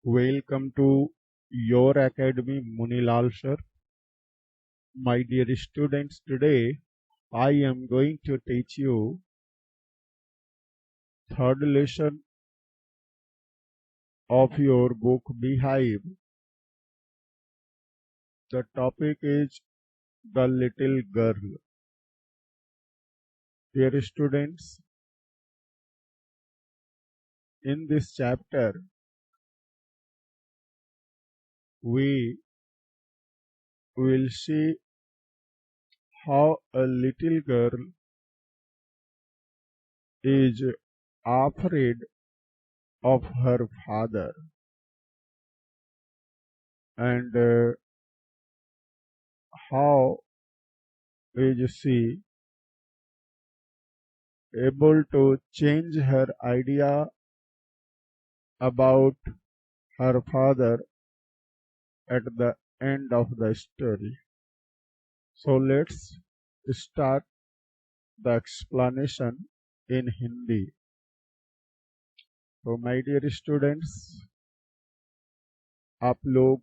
Welcome to your academy, Munilal sir. My dear students, today I am going to teach you third lesson of your book Beehive. The topic is the little girl. Dear students, in this chapter we will see how a little girl is afraid of her father, and how is she able to change her idea about her father at the end of the story. So let's start the explanation in Hindi. तो my dear students, आप लोग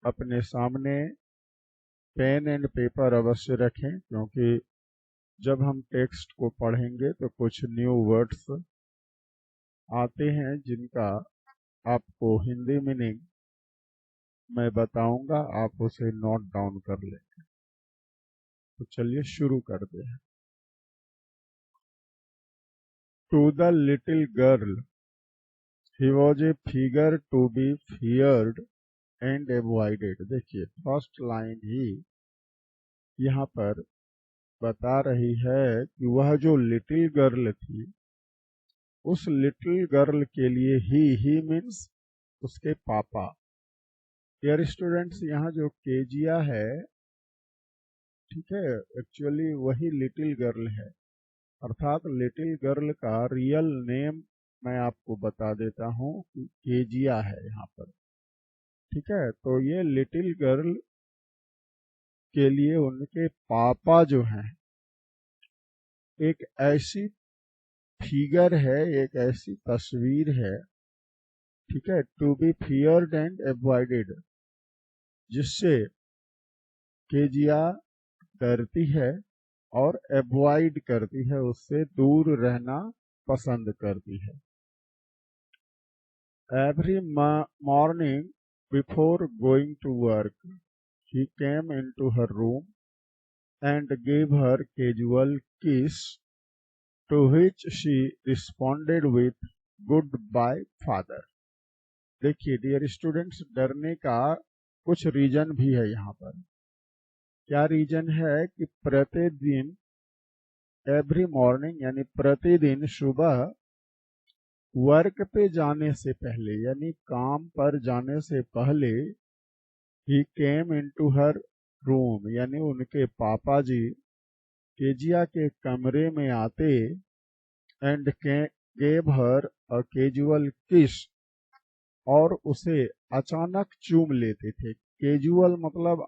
अपने सामने pen and paper अवश्य रखें, क्योंकि जब हम टेक्स्ट को पढ़ेंगे तो कुछ न्यू वर्ड्स आते हैं जिनका आपको हिंदी मीनिंग मैं बताऊंगा, आप उसे नोट डाउन कर लें। तो चलिए शुरू करते हैं। To the little girl, he was a figure to be feared and avoided. देखिए फर्स्ट लाइन ही यहाँ पर बता रही है कि वह जो लिटिल गर्ल थी, उस लिटिल गर्ल के लिए ही मीन्स उसके पापा। डियर स्टूडेंट्स, यहाँ जो केजिया है, ठीक है, एक्चुअली वही लिटिल गर्ल है। अर्थात लिटिल गर्ल का रियल नेम मैं आपको बता देता हूँ कि केजिया है यहाँ पर। ठीक है, तो ये लिटिल गर्ल के लिए उनके पापा जो हैं एक ऐसी फिगर है, एक ऐसी तस्वीर है, ठीक है, to be feared and avoided, जिससे केजिया डरती है और अवॉइड करती है, उससे दूर रहना पसंद करती है। Every morning before going to work, he came into her room and gave her casual kiss, to which she responded with goodbye father. देखिए डियर स्टूडेंट्स, डरने का कुछ रीजन भी है यहाँ पर। क्या रीजन है कि प्रतिदिन, एवरी मॉर्निंग यानी प्रतिदिन सुबह वर्क पे जाने से पहले, यानी काम पर जाने से पहले, ही केम इनटू हर रूम, यानी उनके पापा जी केजिया के कमरे में आते and gave her a casual किस, और उसे अचानक चूम लेते थे। कैजुअल मतलब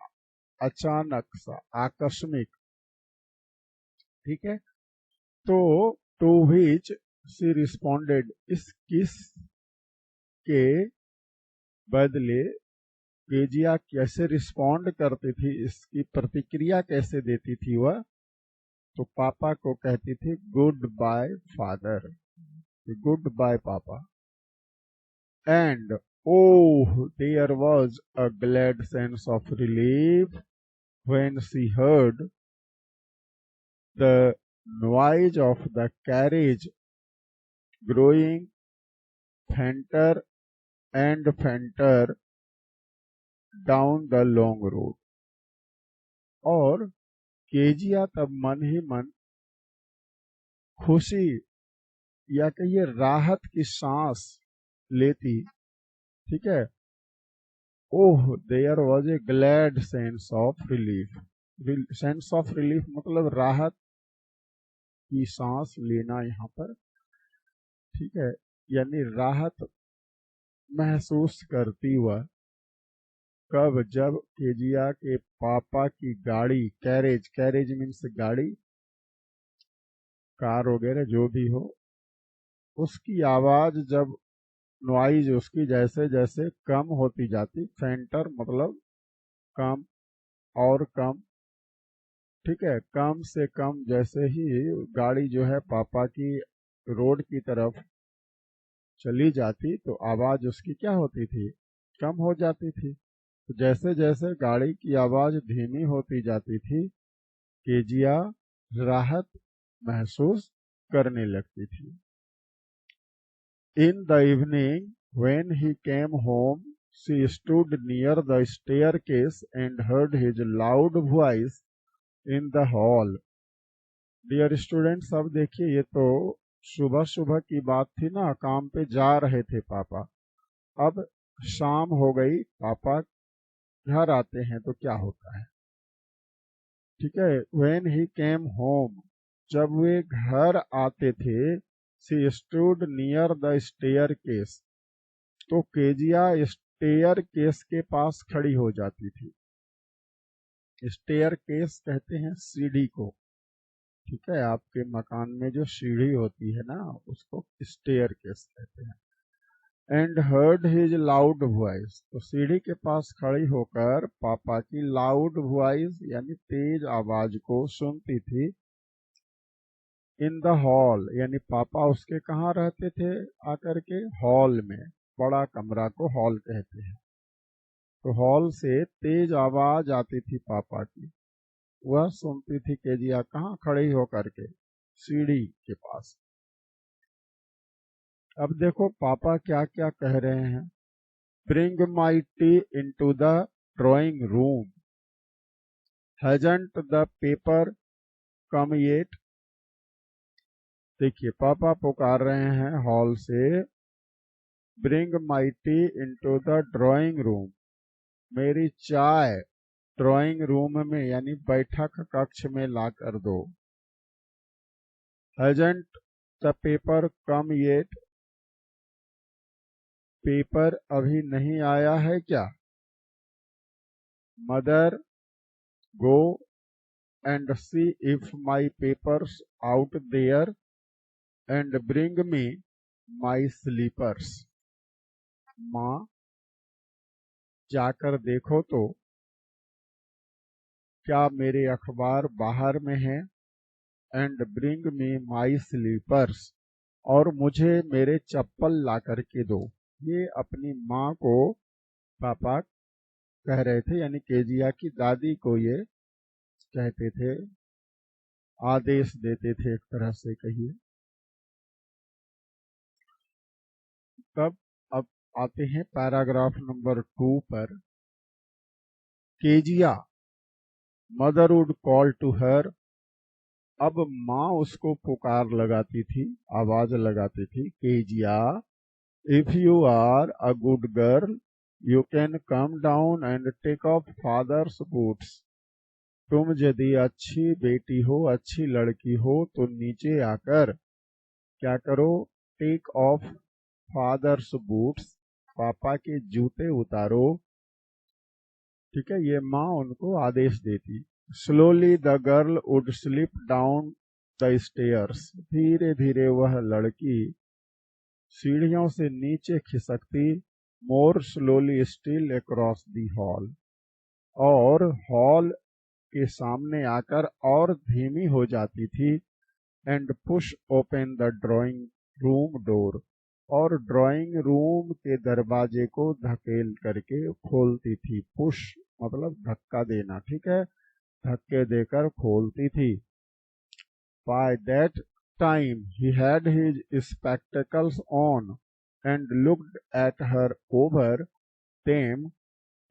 अचानक सा, आकस्मिक। ठीक है, तो टू व्हिच शी रिस्पोंडेड, इस किस के बदले केजिया कैसे रिस्पोंड करती थी, इसकी प्रतिक्रिया कैसे देती थी वह, तो पापा को कहती थी goodbye father, goodbye पापा। And oh, there was a glad sense of relief when she heard the noise of the carriage growing fainter and fainter down the long road. और केजिया तब मन ही मन खुशी या कहिए राहत की सांस लेती। ठीक है, oh there was a glad sense of relief. Sense of relief मतलब राहत की सांस लेना यहाँ पर। ठीक है, यानी राहत महसूस करती वह कब, जब केजिया के पापा की गाड़ी, कैरेज, कैरेज मीन्स गाड़ी, कार वगैरह जो भी हो, उसकी आवाज जब नॉइज उसकी जैसे जैसे कम होती जाती, फेंटर मतलब कम और कम, ठीक है, कम से कम जैसे ही गाड़ी जो है पापा की रोड की तरफ चली जाती तो आवाज उसकी क्या होती थी, कम हो जाती थी। तो जैसे जैसे गाड़ी की आवाज धीमी होती जाती थी, केजिया राहत महसूस करने लगती थी। In the evening when he came home, she stood near the staircase and heard his loud voice in the hall. Dear students, अब देखिए ये तो सुबह सुबह की बात थी ना, काम पे जा रहे थे पापा। अब शाम हो गई, पापा घर आते हैं तो क्या होता है, ठीक है, when he came home, जब वे घर आते थे, she stood near the staircase, तो केजिया स्टेयर केस के पास खड़ी हो जाती थी। स्टेयर केस कहते हैं सीढ़ी को, ठीक है, आपके मकान में जो सीढ़ी होती है ना उसको स्टेयर केस कहते हैं। And heard his loud voice, तो सीढ़ी के पास खड़ी होकर पापा की लाउड वॉइस यानी तेज आवाज को सुनती थी। इन द हॉल, यानी पापा उसके कहाँ रहते थे, आकर के हॉल में, बड़ा कमरा को हॉल कहते हैं। तो हॉल से तेज आवाज आती थी पापा की, वह सुनती थी केजिया कहाँ खड़ी होकर के, सीढ़ी के पास। अब देखो पापा क्या क्या कह रहे हैं। Bring my T into the drawing room, hasn't the paper come yet. देखिए पापा पुकार रहे हैं हॉल से, bring my T into the drawing room, मेरी चाय ड्राइंग रूम में यानी बैठक कक्ष में ला कर दो। Hasn't the paper come yet, paper अभी नहीं आया है क्या। Mother go and see if my papers out there and bring me my slippers. माँ जाकर देखो तो क्या मेरे अखबार बाहर में हैं, and bring me my slippers, और मुझे मेरे चप्पल ला करके दो। ये अपनी माँ को पापा कह रहे थे, यानी केजिया की दादी को ये कहते थे, आदेश देते थे एक तरह से कहिए। तब अब आते हैं पैराग्राफ नंबर 2 पर। Kezia mother would call to her, अब माँ उसको पुकार लगाती थी, आवाज लगाती थी, Kezia if you are a good girl you can come down and take off father's boots, तुम यदि अच्छी बेटी हो, अच्छी लड़की हो तो नीचे आकर क्या करो, टेक ऑफ फादर्स बूट्स, पापा के जूते उतारो, ठीक है, ये माँ उनको आदेश देती। Slowly the girl would slip down the stairs, धीरे धीरे वह लड़की सीढ़ियों से नीचे खिसकती। More slowly still across the hall, और हॉल के सामने आकर और धीमी हो जाती थी। And push open the drawing room door, और ड्राइंग रूम के दरवाजे को धकेल करके खोलती थी। पुश मतलब धक्का देना, ठीक है, धक्के देकर खोलती थी। By that time he had his spectacles on and looked at her over them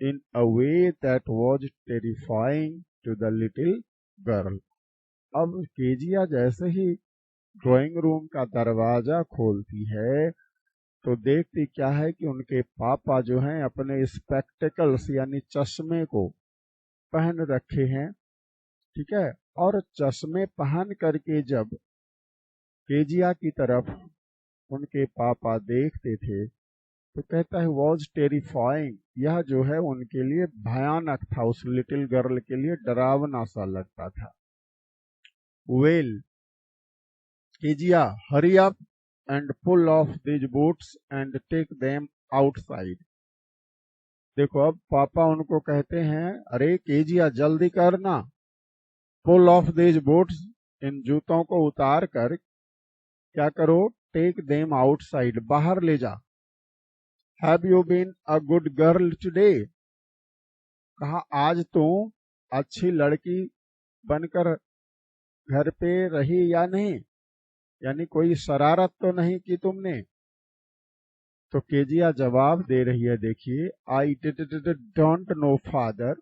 in a way that was terrifying to the little girl. अब केजिया जैसे ही ड्राइंग रूम का दरवाजा खोलती है तो देखती क्या है कि उनके पापा जो हैं अपने स्पेक्टिकल्स यानी चश्मे को पहन रखे हैं, ठीक है, और चश्मे पहन करके जब केजिया की तरफ उनके पापा देखते थे तो कहता है वॉज टेरिफाइंग, यह जो है उनके लिए भयानक था, उस लिटिल गर्ल के लिए डरावना सा लगता था। Well Kezia hurry up and pull off these boots and take them outside. देखो अब पापा उनको कहते हैं, अरे केजिया जल्दी करना, पुल ऑफ दीज बूट्स, इन जूतों को उतार कर क्या करो, टेक देम आउटसाइड, बाहर ले जा. Have you been a good girl today, कहा आज तुम अच्छी लड़की बनकर घर पे रही या नहीं, यानी कोई शरारत तो नहीं की तुमने. तो केजिया जवाब दे रही है, देखिए, आई डोंट नो फादर,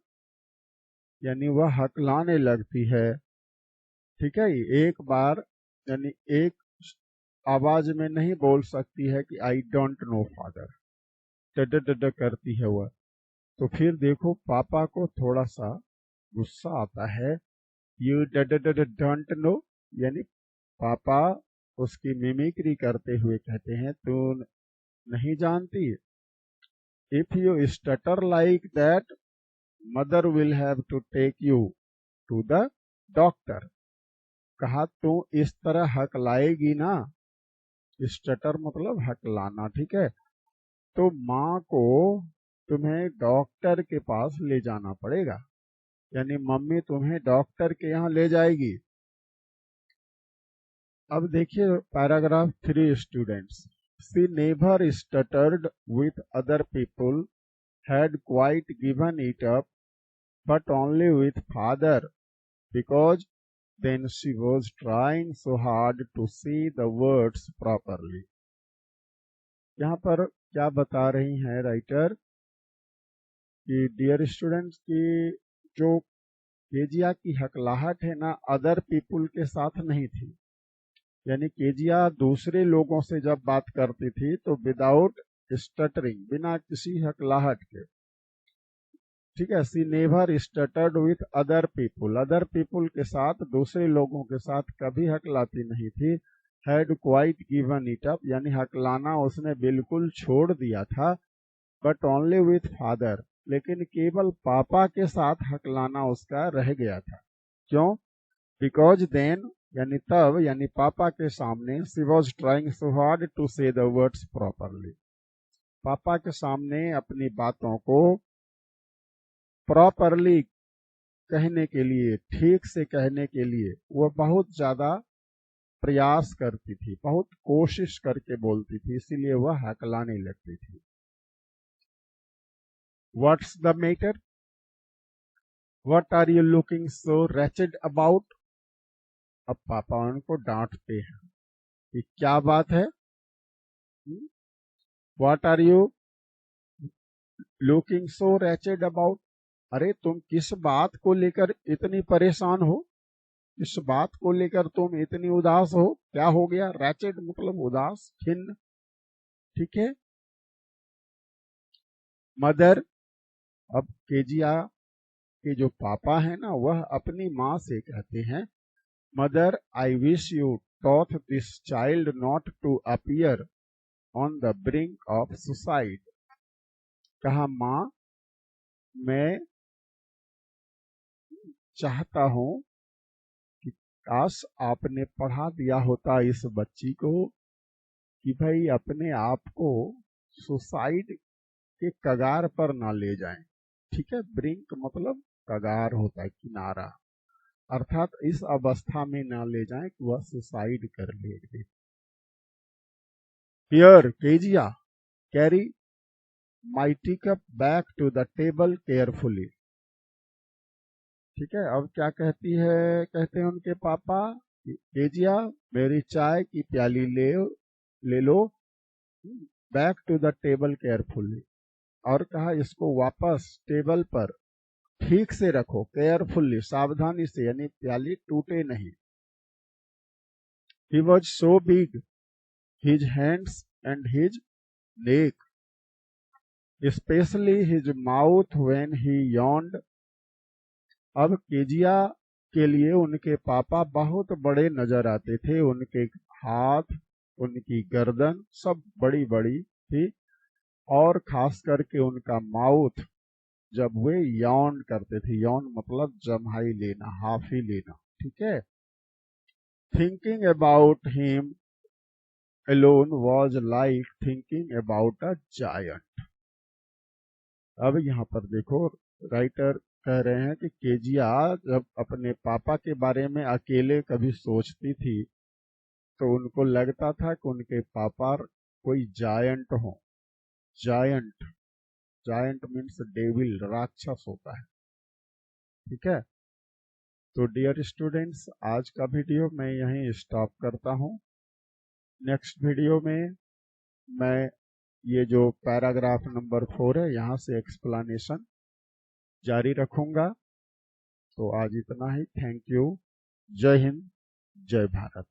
यानी वह हकलाने लगती है. ठीक है, एक बार यानी एक आवाज में नहीं बोल सकती है कि आई डोंट नो फादर, ड करती है वह. तो फिर देखो पापा को थोड़ा सा गुस्सा आता है. यू डोंट नो, यानी पापा उसकी मिमिक्री करते हुए कहते हैं, तू नहीं जानती. If you stutter like that, mother will have to take you to the doctor. कहा तू इस तरह हकलाएगी ना, स्टटर मतलब हकलाना, ठीक है, तो माँ को तुम्हें डॉक्टर के पास ले जाना पड़ेगा, यानी मम्मी तुम्हें डॉक्टर के यहाँ ले जाएगी. अब देखिए paragraph 3 students. She never stuttered with other people, had quite given it up, but only with father, because then she was trying so hard to say the words properly. यहाँ पर क्या बता रही हैं राइटर कि डियर स्टूडेंट्स की जो Kezia की हकलाहट है ना, अदर पीपुल के साथ नहीं थी, यानी केजिया दूसरे लोगों से जब बात करती थी तो विदाउट स्टटरिंग, बिना किसी हकलाहट के. ठीक है, she never stuttered with other people, other people के साथ, दूसरे लोगों के साथ कभी हकलाती नहीं थी. Had quite given it up, यानी हकलाना उसने बिल्कुल छोड़ दिया था. बट ओनली विथ फादर, लेकिन केवल पापा के साथ हकलाना उसका रह गया था. क्यों? बिकॉज देन, यानी तब, यानी पापा के सामने, she was trying so hard to say the words properly, पापा के सामने अपनी बातों को प्रॉपरली कहने के लिए, ठीक से कहने के लिए वह बहुत ज्यादा प्रयास करती थी, बहुत कोशिश करके बोलती थी, इसीलिए वह हकलाने लगती थी. What's the matter, what are you looking so wretched about. अब पापा उनको डांटते हैं कि क्या बात है, what are you looking so wretched about, अरे तुम किस बात को लेकर इतनी परेशान हो, इस बात को लेकर तुम इतनी उदास हो, क्या हो गया. रैचेड मतलब उदास, खिन्न. ठीक है. मदर, अब केजिया के जो पापा है ना, वह अपनी माँ से कहते हैं, mother I wish you taught this child not to appear on the brink of suicide. कहा माँ, मैं चाहता हूं कि काश आपने पढ़ा दिया होता इस बच्ची को कि भाई अपने आप को सुसाइड के कगार पर ना ले जाएं. ठीक है, ब्रिंक मतलब कगार होता है, किनारा, अर्थात इस अवस्था में ना ले जाएं कि वह सुसाइड कर ले. Here Kezia carry my teacup back to the table carefully. ठीक है, अब क्या कहती है, कहते हैं उनके पापा, केजिया मेरी चाय की प्याली ले लो, back to the table carefully, और कहा इसको वापस टेबल पर ठीक से रखो, केयरफुली सावधानी से, यानी प्याली टूटे नहीं. He was so big, his hands and his neck, specially his mouth when he yawned. अब केजिया के लिए उनके पापा बहुत बड़े नजर आते थे, उनके हाथ, उनकी गर्दन सब बड़ी बड़ी थी, और खास करके उनका माउथ, जब वे यौन करते थे, यौन मतलब जम्हाई लेना, हाफी लेना. ठीक है. Thinking about him alone was like thinking about a giant. अब यहाँ पर देखो, राइटर कह रहे हैं कि केजिया जब अपने पापा के बारे में अकेले कभी सोचती थी तो उनको लगता था कि उनके पापा कोई जायंट हो। जायंट, जायंट मीन्स डेविल, राक्षस होता है। ठीक है, तो डियर स्टूडेंट्स, आज का वीडियो मैं यहीं स्टॉप करता हूँ। नेक्स्ट वीडियो में मैं ये जो पैराग्राफ नंबर 4 है यहाँ से एक्सप्लेनेशन जारी रखूंगा। तो आज इतना ही। Thank you. जय हिंद, जय भारत।